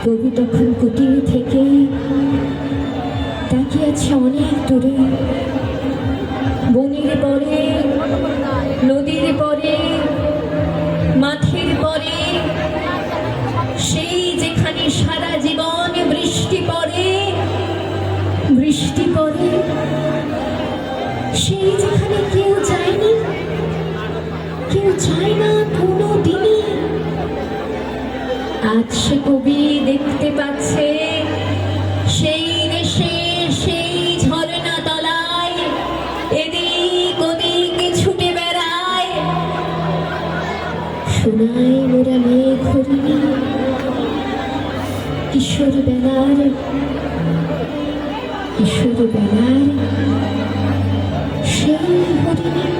কবি তখন কুটির থেকে তাকিয়ে আছে অনেক দূরে, বনের পরে, নদীর পরে, মাঠের পরে, সেই যেখানে সারা জীবন বৃষ্টি পড়ে, বৃষ্টি পড়ে, সেই যেখানে কেউ যায়নি, কেউ যায় না কোনো দিনই। আজ সে কবি দেখতে পাচ্ছে সেই দেশে, সেই ঝর্ণা তলায় এদিক ওদিক ছুটে বেড়ায় সোনায় মোরা মেঘ হরিণী, কিশোর বেলার সেই হরিণী।